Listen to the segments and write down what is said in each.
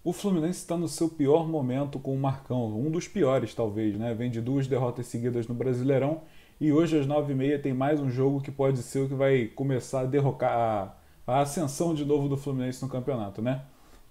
O Fluminense está no seu pior momento com o Marcão, um dos piores talvez, né? Vem de duas derrotas seguidas no Brasileirão e hoje às 9h30 tem mais um jogo que pode ser o que vai começar a derrocar a ascensão de novo do Fluminense no campeonato, né?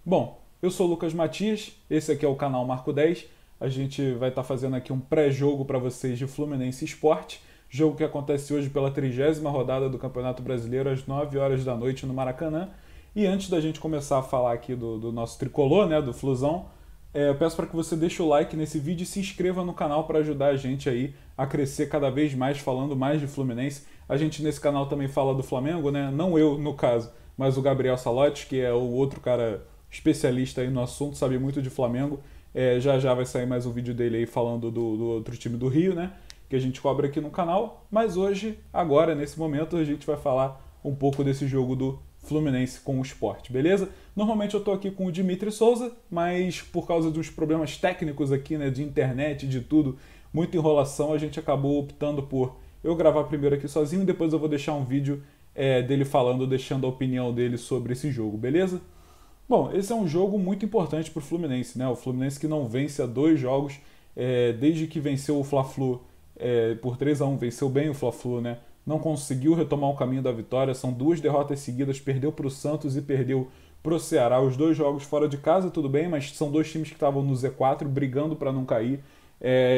Bom, eu sou o Lucas Matias, esse aqui é o canal Marco 10. A gente vai estar fazendo aqui um pré-jogo para vocês de Fluminense Sport, jogo que acontece hoje pela 30ª rodada do Campeonato Brasileiro às 9 horas da noite no Maracanã. E antes da gente começar a falar aqui do nosso tricolor, né, do Flusão, eu peço para que você deixe o like nesse vídeo e se inscreva no canal para ajudar a gente aí a crescer cada vez mais, falando mais de Fluminense. A gente nesse canal também fala do Flamengo, né? Não eu, no caso, mas o Gabriel Salotti, que é o outro cara especialista aí no assunto, sabe muito de Flamengo. Já já vai sair mais um vídeo dele aí falando do outro time do Rio, né? Que a gente cobre aqui no canal. Mas hoje, agora, nesse momento, a gente vai falar um pouco desse jogo do Fluminense com o Sport, beleza? Normalmente eu tô aqui com o Dimitri Souza, mas por causa dos problemas técnicos aqui, né, de internet, de tudo, muita enrolação, a gente acabou optando por eu gravar primeiro aqui sozinho e depois eu vou deixar um vídeo dele falando, deixando a opinião dele sobre esse jogo, beleza? Bom, esse é um jogo muito importante pro Fluminense, né? O Fluminense que não vence há 2 jogos, desde que venceu o Fla-Flu por 3-1, venceu bem o Fla-Flu, né? Não conseguiu retomar o caminho da vitória, são 2 derrotas seguidas, perdeu para o Santos e perdeu para o Ceará. Os 2 jogos fora de casa, tudo bem, mas são 2 times que estavam no Z4, brigando para não cair.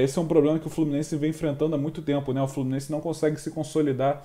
Esse é um problema que o Fluminense vem enfrentando há muito tempo, né? O Fluminense não consegue se consolidar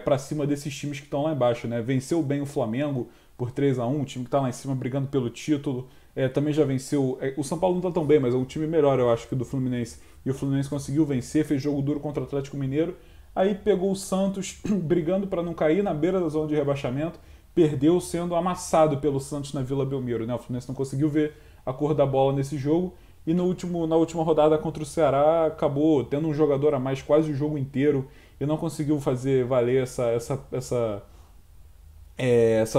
para cima desses times que estão lá embaixo, né? Venceu bem o Flamengo por 3-1, o time que está lá em cima brigando pelo título. Também já venceu. O São Paulo não está tão bem, mas é um time melhor, eu acho, que o do Fluminense. E o Fluminense conseguiu vencer, fez jogo duro contra o Atlético Mineiro. Aí pegou o Santos brigando para não cair na beira da zona de rebaixamento, perdeu sendo amassado pelo Santos na Vila Belmiro, né? O Fluminense não conseguiu ver a cor da bola nesse jogo e na última rodada contra o Ceará acabou tendo um jogador a mais quase o jogo inteiro e não conseguiu fazer valer essa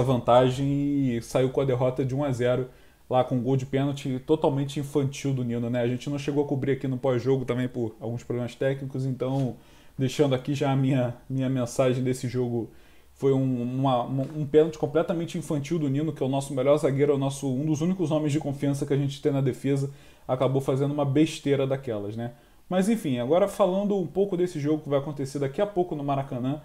vantagem e saiu com a derrota de 1-0 lá com um gol de pênalti totalmente infantil do Nino, né? A gente não chegou a cobrir aqui no pós-jogo também por alguns problemas técnicos, então deixando aqui já a minha mensagem desse jogo, foi um pênalti completamente infantil do Nino, que é o nosso melhor zagueiro, um dos únicos homens de confiança que a gente tem na defesa, acabou fazendo uma besteira daquelas, né? Mas enfim, agora falando um pouco desse jogo que vai acontecer daqui a pouco no Maracanã,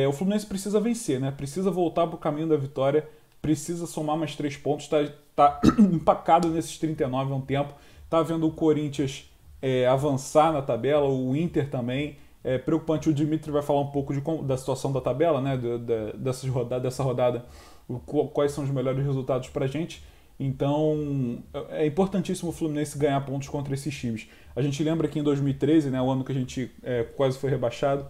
o Fluminense precisa vencer, né? Precisa voltar para o caminho da vitória, precisa somar mais 3 pontos, tá empacado nesses 39 há um tempo, tá vendo o Corinthians avançar na tabela, o Inter também. Preocupante, o Dimitri vai falar um pouco da situação da tabela, né, dessa rodada, quais são os melhores resultados pra gente. Então é importantíssimo o Fluminense ganhar pontos contra esses times. A gente lembra que em 2013, né, o ano que a gente quase foi rebaixado,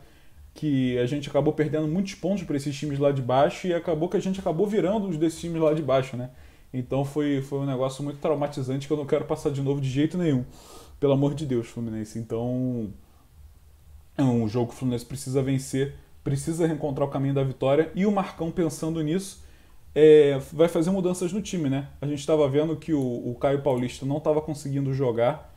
que a gente acabou perdendo muitos pontos para esses times lá de baixo e acabou que a gente acabou virando os desses times lá de baixo, né? Então foi um negócio muito traumatizante que eu não quero passar de novo de jeito nenhum. Pelo amor de Deus, Fluminense. Então é um jogo que o Fluminense precisa vencer, precisa reencontrar o caminho da vitória e o Marcão, pensando nisso, vai fazer mudanças no time, né? A gente estava vendo que o Caio Paulista não estava conseguindo jogar,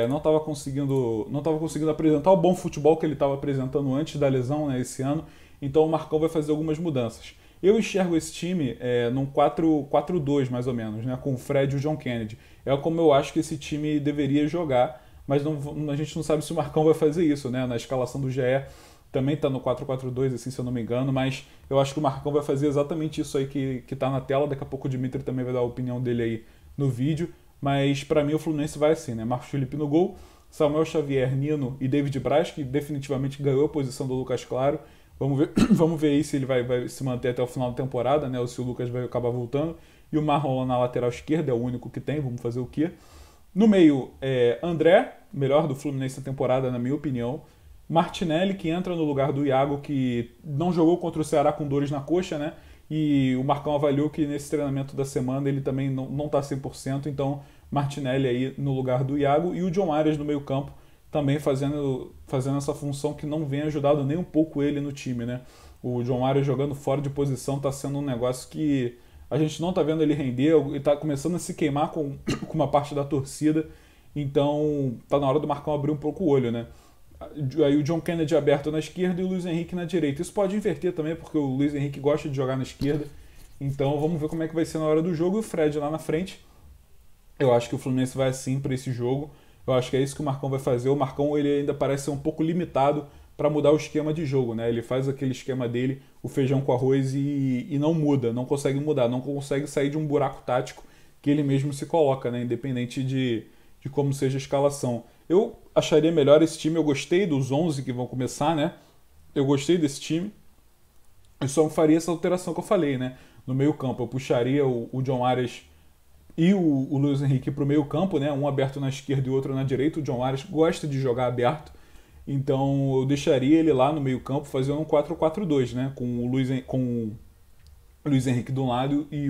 não estava conseguindo apresentar o bom futebol que ele estava apresentando antes da lesão, né, esse ano, então o Marcão vai fazer algumas mudanças. Eu enxergo esse time num 4-4-2 mais ou menos, né, com o Fred e o John Kennedy. É como eu acho que esse time deveria jogar, mas a gente não sabe se o Marcão vai fazer isso, né? Na escalação do GE também está no 4-4-2, assim, se eu não me engano, mas eu acho que o Marcão vai fazer exatamente isso aí que está na tela. Daqui a pouco o Dimitri também vai dar a opinião dele aí no vídeo, mas para mim o Fluminense vai assim, né? Marcos Felipe no gol, Samuel Xavier, Nino e David Braz, que definitivamente ganhou a posição do Lucas Claro. Vamos ver aí se ele vai se manter até o final da temporada, né? Ou se o Lucas vai acabar voltando. E o Marlon na lateral esquerda, é o único que tem, vamos fazer o quê? No meio, André, melhor do Fluminense na temporada, na minha opinião. Martinelli, que entra no lugar do Iago, que não jogou contra o Ceará com dores na coxa, né? E o Marcão avaliou que nesse treinamento da semana ele também não tá 100%, então Martinelli aí no lugar do Iago. E o John Arias no meio campo, também fazendo essa função que não vem ajudado nem um pouco ele no time, né? O John Arias jogando fora de posição tá sendo um negócio que a gente não tá vendo ele render, ele tá começando a se queimar com uma parte da torcida, então tá na hora do Marcão abrir um pouco o olho, né? Aí o John Kennedy aberto na esquerda e o Luiz Henrique na direita. Isso pode inverter também, porque o Luiz Henrique gosta de jogar na esquerda, então vamos ver como é que vai ser na hora do jogo. E o Fred lá na frente, Eu acho que o Fluminense vai sim para esse jogo. Eu acho que é isso que o Marcão vai fazer. O Marcão ele ainda parece ser um pouco limitado para mudar o esquema de jogo, né? Ele faz aquele esquema dele, o feijão com arroz e não muda, não consegue mudar, não consegue sair de um buraco tático que ele mesmo se coloca, né? Independente de como seja a escalação. Eu acharia melhor esse time. Eu gostei dos 11 que vão começar, né? Eu gostei desse time. Eu só faria essa alteração que eu falei, né? No meio campo, eu puxaria o John Arias e o Luiz Henrique para o meio campo, né? Um aberto na esquerda e o outro na direita. O John Arias gosta de jogar aberto, então eu deixaria ele lá no meio campo fazendo um 4-4-2, né? Com o Luiz Henrique de um lado e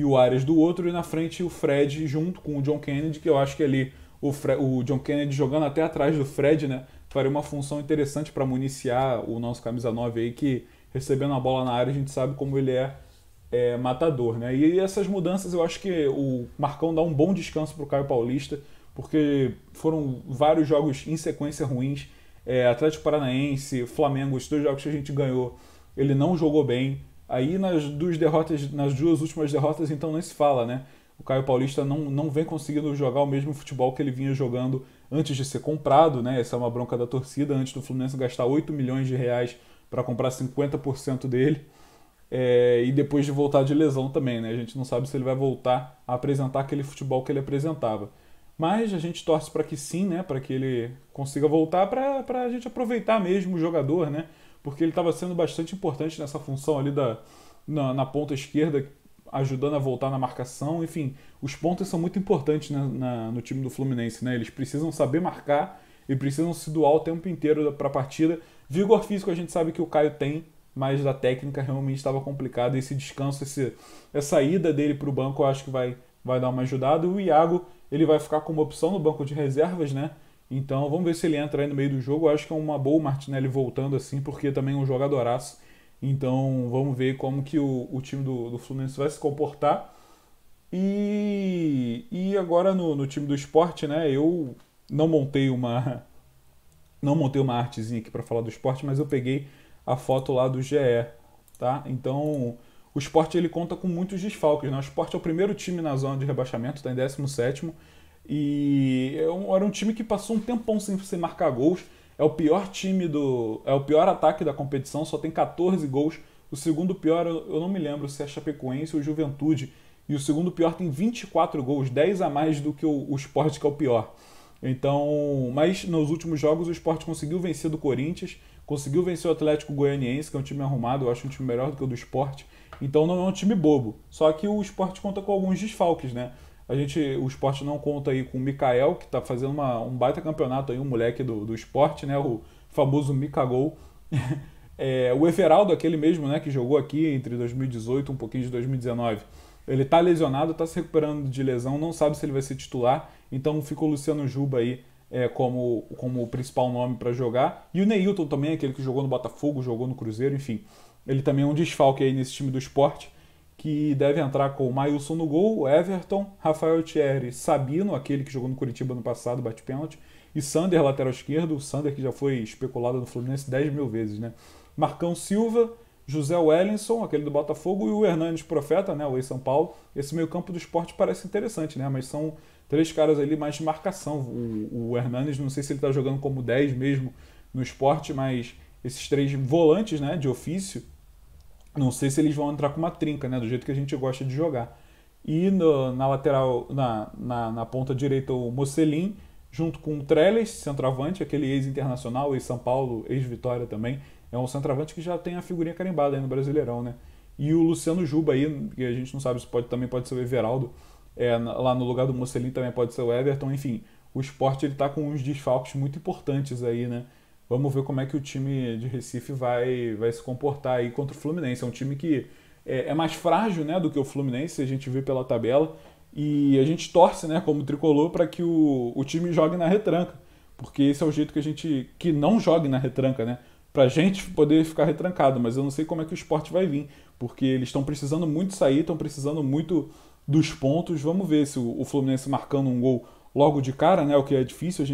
o Arias do outro, e na frente o Fred junto com o John Kennedy, que eu acho que ali o John Kennedy jogando até atrás do Fred, né? Faria uma função interessante para municiar o nosso camisa 9 aí, que recebendo a bola na área a gente sabe como ele é matador, né? E essas mudanças eu acho que o Marcão dá um bom descanso para o Caio Paulista, porque foram vários jogos em sequência ruins. Atlético Paranaense, Flamengo, os dois jogos que a gente ganhou, ele não jogou bem. Aí nas duas últimas derrotas, então nem se fala, né? O Caio Paulista não vem conseguindo jogar o mesmo futebol que ele vinha jogando antes de ser comprado, né? Essa é uma bronca da torcida, antes do Fluminense gastar 8 milhões de reais para comprar 50% dele. E depois de voltar de lesão também, né? A gente não sabe se ele vai voltar a apresentar aquele futebol que ele apresentava. Mas a gente torce para que sim, né? Para que ele consiga voltar, para a gente aproveitar mesmo o jogador, né? Porque ele estava sendo bastante importante nessa função ali na ponta esquerda, ajudando a voltar na marcação. Enfim, os pontas são muito importantes no time do Fluminense, né? Eles precisam saber marcar e precisam se doar o tempo inteiro para a partida. Vigor físico a gente sabe que o Caio tem, mas da técnica realmente estava complicado. Esse descanso, essa ida dele para o banco, eu acho que vai dar uma ajudada. O Iago, ele vai ficar como opção no banco de reservas, né? Então vamos ver se ele entra aí no meio do jogo. Eu acho que é uma boa o Martinelli voltando assim, porque também é um jogadoraço. Então vamos ver como que o time do Fluminense vai se comportar. E agora no time do esporte, né? Eu não montei uma não montei uma artezinha aqui para falar do esporte, mas eu peguei a foto lá do GE, tá? Então, o Sport ele conta com muitos desfalques, né? O Sport é o primeiro time na zona de rebaixamento, está em 17º, e era um time que passou um tempão sem marcar gols. É o pior é o pior ataque da competição, só tem 14 gols. O segundo pior, eu não me lembro se é Chapecoense ou Juventude, e o segundo pior tem 24 gols, 10 a mais do que o Sport, que é o pior. Então, mas nos últimos jogos o Sport conseguiu vencer do Corinthians, conseguiu vencer o Atlético Goianiense, que é um time arrumado, eu acho um time melhor do que o do Sport. Então não é um time bobo. Só que o Sport conta com alguns desfalques, né? O Sport não conta aí com o Mikael, que tá fazendo um baita campeonato aí, um moleque do Sport, né? O famoso Mikagol. O Everaldo, aquele mesmo, né, que jogou aqui entre 2018 e um pouquinho de 2019. Ele tá lesionado, tá se recuperando de lesão, não sabe se ele vai ser titular. Então fica o Luciano Juba aí como o principal nome para jogar. E o Neilton também, aquele que jogou no Botafogo, jogou no Cruzeiro, enfim. Ele também é um desfalque aí nesse time do Sport, que deve entrar com o Maílson no gol, o Everton, Rafael Thierry, Sabino, aquele que jogou no Curitiba no passado, bate pênalti, e Sander, lateral esquerdo, o Sander que já foi especulado no Fluminense 10 mil vezes, né? Marcão Silva, José Wellington, aquele do Botafogo, e o Hernanes Profeta, né, o ex-São Paulo. Esse meio campo do Sport parece interessante, né? Mas são três caras ali mais de marcação. O Hernanes, não sei se ele está jogando como 10 mesmo no Sport, mas esses três volantes, né, de ofício, não sei se eles vão entrar com uma trinca, né, do jeito que a gente gosta de jogar. E na lateral, na ponta direita, o Mocelin, junto com o Trellis, centroavante, aquele ex-internacional, ex-São Paulo, ex-Vitória também. É um centroavante que já tem a figurinha carimbada aí no Brasileirão, né? E o Luciano Juba aí, que a gente não sabe se também pode ser o Everaldo, lá no lugar do Mocelin também pode ser o Everton, enfim. O Sport ele tá com uns desfalques muito importantes aí, né? Vamos ver como é que o time de Recife vai se comportar aí contra o Fluminense. É um time que é mais frágil, né, do que o Fluminense, a gente vê pela tabela. E a gente torce, né, como tricolor, para que o time jogue na retranca. Porque esse é o jeito que não jogue na retranca, né? Pra gente poder ficar retrancado, mas eu não sei como é que o Sport vai vir, porque eles estão precisando muito sair, estão precisando muito dos pontos. Vamos ver se o Fluminense marcando um gol logo de cara, né, o que é difícil,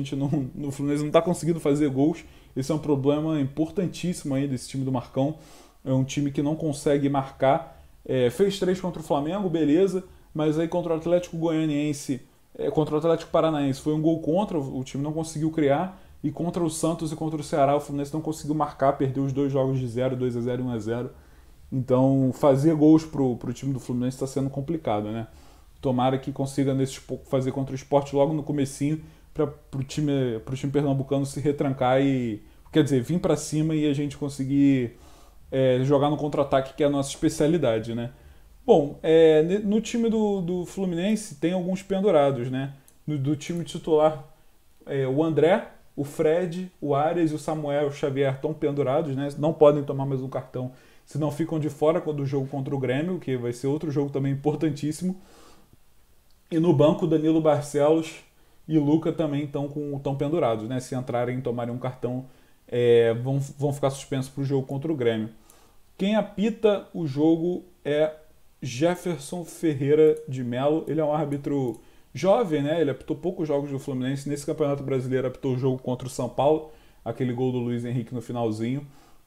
no Fluminense não está conseguindo fazer gols. Esse é um problema importantíssimo aí desse time do Marcão. É um time que não consegue marcar. Fez 3 contra o Flamengo, beleza, mas aí contra o Atlético Goianiense, contra o Atlético Paranaense foi um gol contra, o time não conseguiu criar, e contra o Santos e contra o Ceará o Fluminense não conseguiu marcar, perdeu os dois jogos de 0, 2-0 e 1-0. Então fazer gols pro time do Fluminense está sendo complicado, né? Tomara que consiga fazer contra o Sport logo no comecinho para pro time pernambucano se retrancar e, quer dizer, vir para cima e a gente conseguir jogar no contra-ataque, que é a nossa especialidade, né? Bom, no time do Fluminense tem alguns pendurados, né? Do time titular, o André, o Fred, o Arias e o Samuel Xavier estão pendurados, né? Não podem tomar mais um cartão, senão ficam de fora do jogo contra o Grêmio, que vai ser outro jogo também importantíssimo. E no banco, Danilo Barcelos e Luca também estão pendurados, né? Se entrarem e tomarem um cartão, vão ficar suspensos para o jogo contra o Grêmio. Quem apita o jogo é Jefferson Ferreira de Melo. Ele é um árbitro jovem, né? Ele apitou poucos jogos do Fluminense. Nesse Campeonato Brasileiro apitou o jogo contra o São Paulo, aquele gol do Luiz Henrique no finalzinho.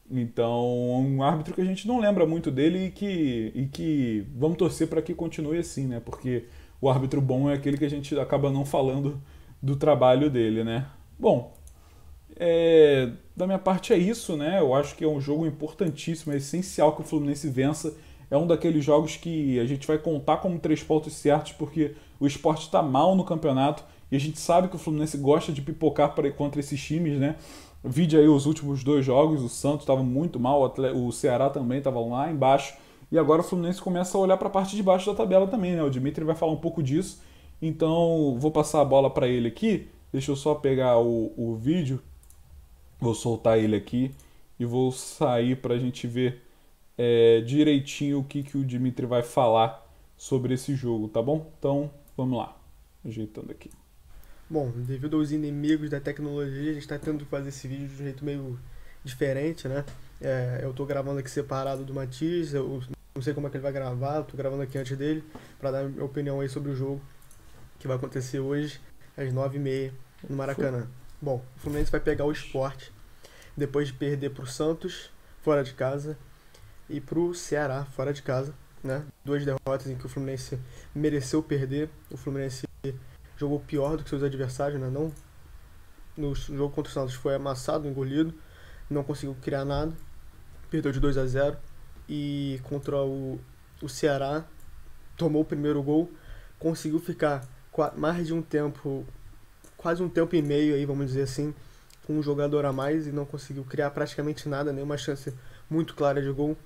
Então, um árbitro que a gente não lembra muito dele e que vamos torcer para que continue assim, né? Porque o árbitro bom é aquele que a gente acaba não falando do trabalho dele, né? Bom, da minha parte é isso, né? Eu acho que é um jogo importantíssimo, é essencial que o Fluminense vença. É um daqueles jogos que a gente vai contar como 3 pontos certos, porque o Sport está mal no campeonato e a gente sabe que o Fluminense gosta de pipocar contra esses times, né? Vide aí os últimos 2 jogos, o Santos estava muito mal, o Ceará também estava lá embaixo, e agora o Fluminense começa a olhar para a parte de baixo da tabela também, né? O Dimitri vai falar um pouco disso, então vou passar a bola para ele aqui. Deixa eu só pegar o vídeo, vou soltar ele aqui e vou sair para a gente ver direitinho o que o Dimitri vai falar sobre esse jogo, tá bom? Então vamos lá, ajeitando aqui. Bom, devido aos inimigos da tecnologia, a gente está tendo que fazer esse vídeo de um jeito meio diferente, né? Eu tô gravando aqui separado do Matias, eu não sei como é que ele vai gravar, eu tô gravando aqui antes dele, para dar minha opinião aí sobre o jogo que vai acontecer hoje, às 9h30 no Maracanã. Bom, o Fluminense vai pegar o Sport, depois de perder pro Santos, fora de casa, e pro Ceará, fora de casa, né? 2 derrotas em que o Fluminense mereceu perder, o Fluminense jogou pior do que seus adversários, né? Não, no jogo contra o Santos foi amassado, engolido, não conseguiu criar nada, perdeu de 2-0, e contra o Ceará tomou o primeiro gol, conseguiu ficar mais de um tempo, quase um tempo e meio aí, vamos dizer assim, com um jogador a mais e não conseguiu criar praticamente nada, nenhuma chance muito clara de gol.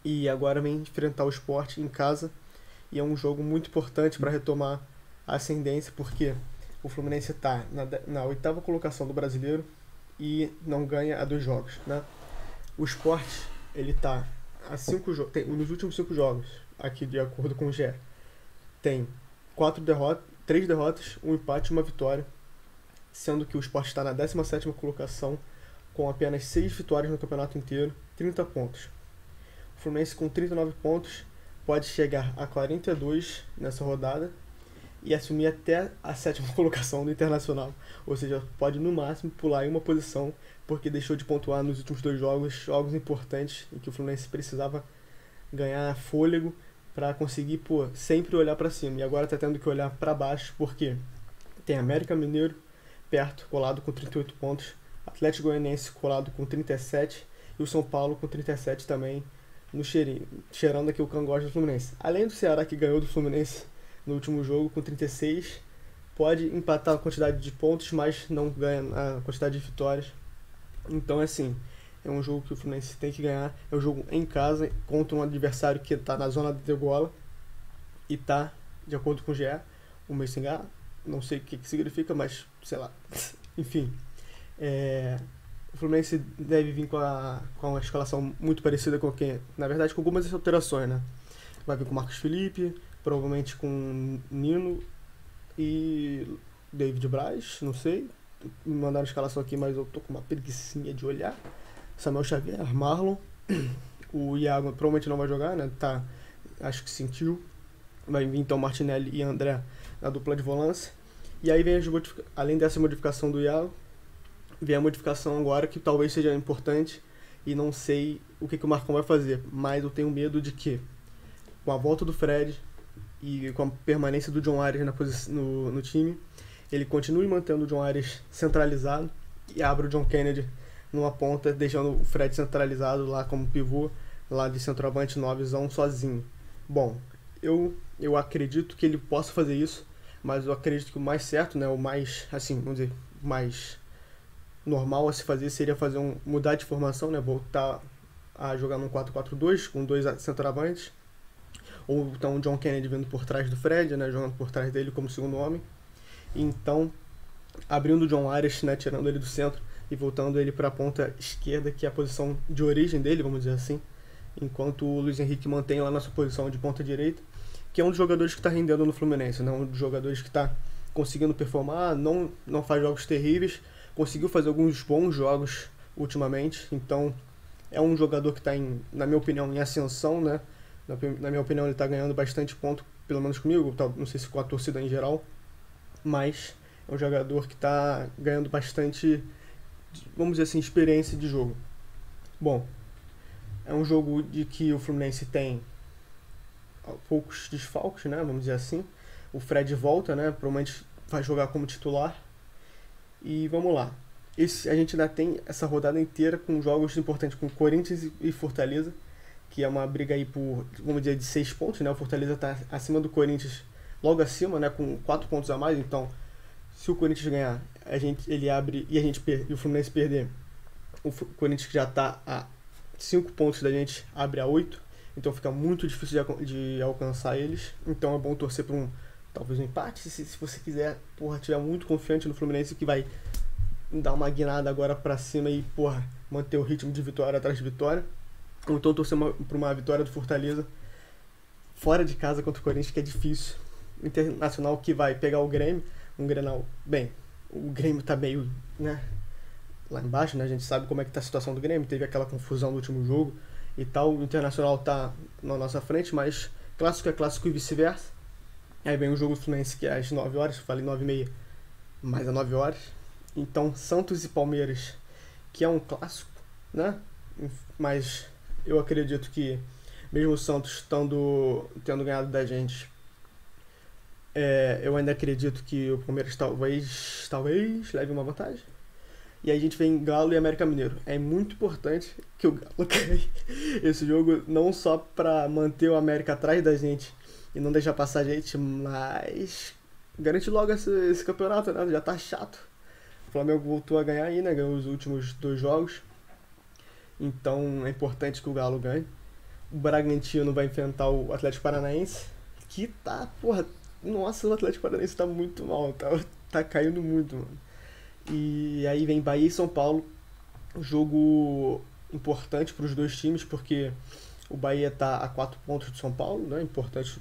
E agora vem enfrentar o Sport em casa, e é um jogo muito importante para retomar a ascendência, porque o Fluminense está na 8ª colocação do Brasileiro e não ganha há 2 jogos, né? O Sport, ele está a 5 jogos, nos últimos 5 jogos, aqui de acordo com o GE, tem 3 derrotas, 1 empate e 1 vitória, sendo que o Sport está na 17ª colocação com apenas 6 vitórias no campeonato inteiro, 30 pontos. O Fluminense com 39 pontos pode chegar a 42 nessa rodada e assumir até a 7ª colocação do Internacional, ou seja, pode no máximo pular em uma posição, porque deixou de pontuar nos últimos 2 jogos importantes em que o Fluminense precisava ganhar fôlego para conseguir sempre olhar para cima, e agora está tendo que olhar para baixo, porque tem América Mineiro perto, colado com 38 pontos, Atlético Goianiense colado com 37 e o São Paulo com 37 também no cheirinho, cheirando aqui o cangote do Fluminense. Além do Ceará, que ganhou do Fluminense no último jogo com 36, pode empatar a quantidade de pontos, mas não ganha a quantidade de vitórias. Então, assim, é um jogo que o Fluminense tem que ganhar. É um jogo em casa contra um adversário que está na zona de degola e está, de acordo com o GE, o Messingá, não sei o que significa, mas sei lá. Enfim, o Fluminense deve vir com uma escalação muito parecida com quem, na verdade, com algumas alterações, né? Vai vir com Marcos Felipe, provavelmente com Nino e David Braz, não sei. Me mandaram a escalação aqui, mas eu tô com uma preguicinha de olhar. Samuel Xavier, Marlon, o Iago provavelmente não vai jogar, né? Tá, acho que sentiu. Vai vir então Martinelli e André na dupla de volância. E aí vem além dessa modificação do Iago, vem a modificação agora que talvez seja importante e não sei o que o Marcão vai fazer, mas eu tenho medo de que com a volta do Fred e com a permanência do John Arias no time, ele continue mantendo o John Arias centralizado e abre o John Kennedy numa ponta, deixando o Fred centralizado lá como pivô, lá de centroavante 9zão sozinho. Bom, eu acredito que ele possa fazer isso, mas eu acredito que o mais certo, né, o mais, assim, vamos dizer, mais normal a se fazer seria mudar de formação, né, voltar a jogar num 4-4-2 com dois centroavantes, ou então o John Kennedy vindo por trás do Fred, né, jogando por trás dele como segundo homem. Então, abrindo o John Arias, né, tirando ele do centro e voltando ele para a ponta esquerda, que é a posição de origem dele, vamos dizer assim, enquanto o Luiz Henrique mantém lá na sua posição de ponta direita, que é um dos jogadores que está rendendo no Fluminense, né, um dos jogadores que está conseguindo performar, não faz jogos terríveis, conseguiu fazer alguns bons jogos ultimamente, então é um jogador que está, na minha opinião, em ascensão, né? Na minha opinião, ele está ganhando bastante ponto, pelo menos comigo, não sei se com a torcida em geral, mas é um jogador que está ganhando bastante, vamos dizer assim, experiência de jogo. Bom, é um jogo de que o Fluminense tem poucos desfalques, né? Vamos dizer assim. O Fred volta, né? Provavelmente vai jogar como titular. E vamos lá. A gente ainda tem essa rodada inteira com jogos importantes com Corinthians e Fortaleza, que é uma briga aí por, vamos dizer, de 6 pontos, né? O Fortaleza está acima do Corinthians, logo acima, né? Com 4 pontos a mais. Então, se o Corinthians ganhar, ele abre e o Fluminense perder, o Corinthians que já está a 5 pontos da gente abre a 8. Então fica muito difícil de alcançar eles. Então é bom torcer por talvez um empate, se você quiser, tiver muito confiante no Fluminense, que vai dar uma guinada agora pra cima e, manter o ritmo de vitória atrás de vitória. Ou então torcer por uma vitória do Fortaleza fora de casa contra o Corinthians, que é difícil. O Internacional que vai pegar o Grêmio, um Grenal, bem, o Grêmio tá meio, né, lá embaixo, né, a gente sabe como é que tá a situação do Grêmio, teve aquela confusão no último jogo e tal, o Internacional tá na nossa frente, mas clássico é clássico e vice-versa. Aí vem o jogo do Fluminense, que é às 9 horas, eu falei 9h30, mas às 9 horas. Então, Santos e Palmeiras, que é um clássico, né? Mas eu acredito que, mesmo o Santos tendo ganhado da gente, eu ainda acredito que o Palmeiras talvez leve uma vantagem. E aí a gente vem Galo e América Mineiro. É muito importante que o Galo ganhe esse jogo, não só para manter o América atrás da gente e não deixar passar a gente, mas garante logo esse campeonato, né? Já tá chato. O Flamengo voltou a ganhar aí, né? Ganhou os últimos 2 jogos. Então é importante que o Galo ganhe. O Bragantino vai enfrentar o Atlético Paranaense, que tá, nossa, o Atlético Paranaense tá muito mal, tá caindo muito, mano. E aí vem Bahia e São Paulo, jogo importante para os dois times, porque o Bahia tá a 4 pontos de São Paulo, né? Importante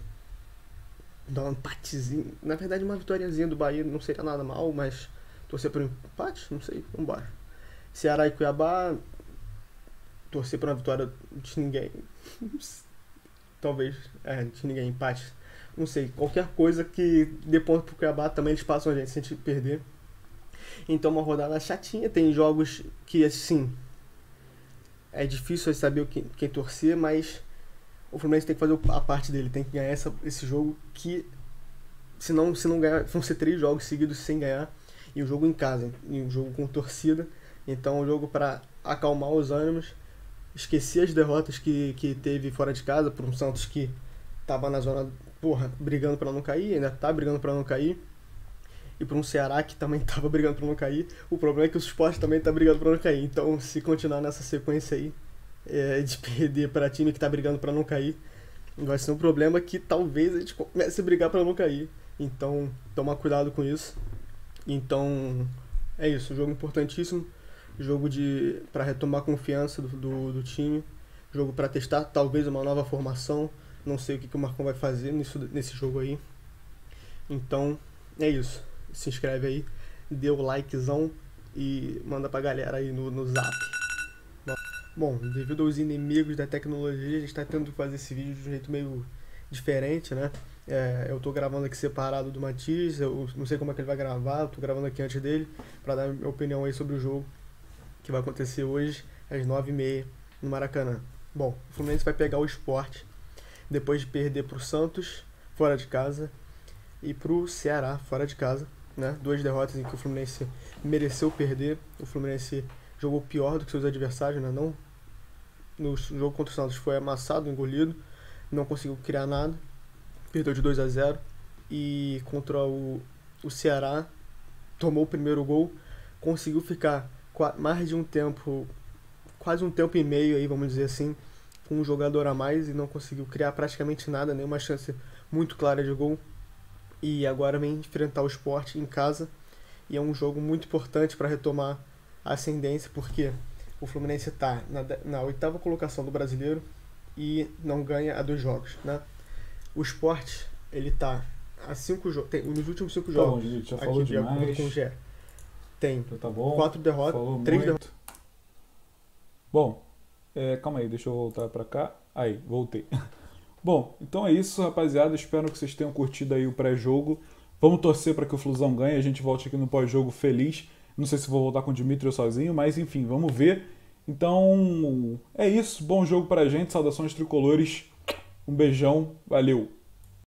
dar um empatezinho. Na verdade, uma vitóriazinha do Bahia não seria nada mal, mas torcer por um empate? Não sei, vambora. Ceará e Cuiabá, torcer por uma vitória de ninguém. Talvez, de ninguém, empate. Não sei, qualquer coisa que dê ponto pro Cuiabá também eles passam a gente se a gente perder. Então uma rodada chatinha, tem jogos que assim é difícil saber quem torcer, mas o Fluminense tem que fazer a parte dele, tem que ganhar esse jogo, que se não ganhar, vão ser 3 jogos seguidos sem ganhar, e um jogo em casa, e um jogo com torcida. Então um jogo para acalmar os ânimos, esquecer as derrotas que teve fora de casa, por um Santos que tava na zona, brigando para não cair, ainda tá brigando para não cair, e para um Ceará que também estava brigando para não cair. O problema é que o Sport também está brigando para não cair. Então, se continuar nessa sequência aí, de perder para time que está brigando para não cair, vai ser um problema que talvez a gente comece a brigar para não cair. Então, tomar cuidado com isso. Então, é isso. Jogo importantíssimo. Jogo para retomar a confiança do time. Jogo para testar talvez uma nova formação. Não sei o que o Marcão vai fazer nesse jogo aí. Então, é isso. Se inscreve aí, dê o likezão e manda pra galera aí no zap. Bom, devido aos inimigos da tecnologia, a gente tá tendo que fazer esse vídeo de um jeito meio diferente, né? Eu tô gravando aqui separado do Matias, eu não sei como é que ele vai gravar, eu tô gravando aqui antes dele pra dar minha opinião aí sobre o jogo que vai acontecer hoje às 9h30 no Maracanã. Bom, o Fluminense vai pegar o Sport depois de perder pro Santos. fora de casa, e pro Ceará, fora de casa, né? 2 derrotas em que o Fluminense mereceu perder. O Fluminense jogou pior do que seus adversários, né? Não, no jogo contra o Santos foi amassado, engolido, não conseguiu criar nada, perdeu de 2-0. E contra o Ceará, tomou o primeiro gol, conseguiu ficar mais de um tempo, quase um tempo e meio aí, vamos dizer assim, com um jogador a mais e não conseguiu criar praticamente nada, nenhuma chance muito clara de gol. E agora vem enfrentar o Sport em casa e é um jogo muito importante para retomar a ascendência, porque o Fluminense está na 8ª colocação do Brasileiro e não ganha há 2 jogos, né? O Sport, ele está a 5 jogos, nos últimos 5 Tá bom, jogos, gente, já aqui falou de acordo demais. com o GE, tem Já tá bom. 4 derrotas, Falou 3 muito. derrotas. Bom, calma aí, deixa eu voltar pra cá. Aí, voltei. Bom, então é isso, rapaziada. Espero que vocês tenham curtido aí o pré-jogo. Vamos torcer para que o Flusão ganhe. A gente volte aqui no pós-jogo feliz. Não sei se vou voltar com o Dimitri ou sozinho, mas enfim, vamos ver. Então, é isso. Bom jogo pra gente. Saudações tricolores. Um beijão. Valeu.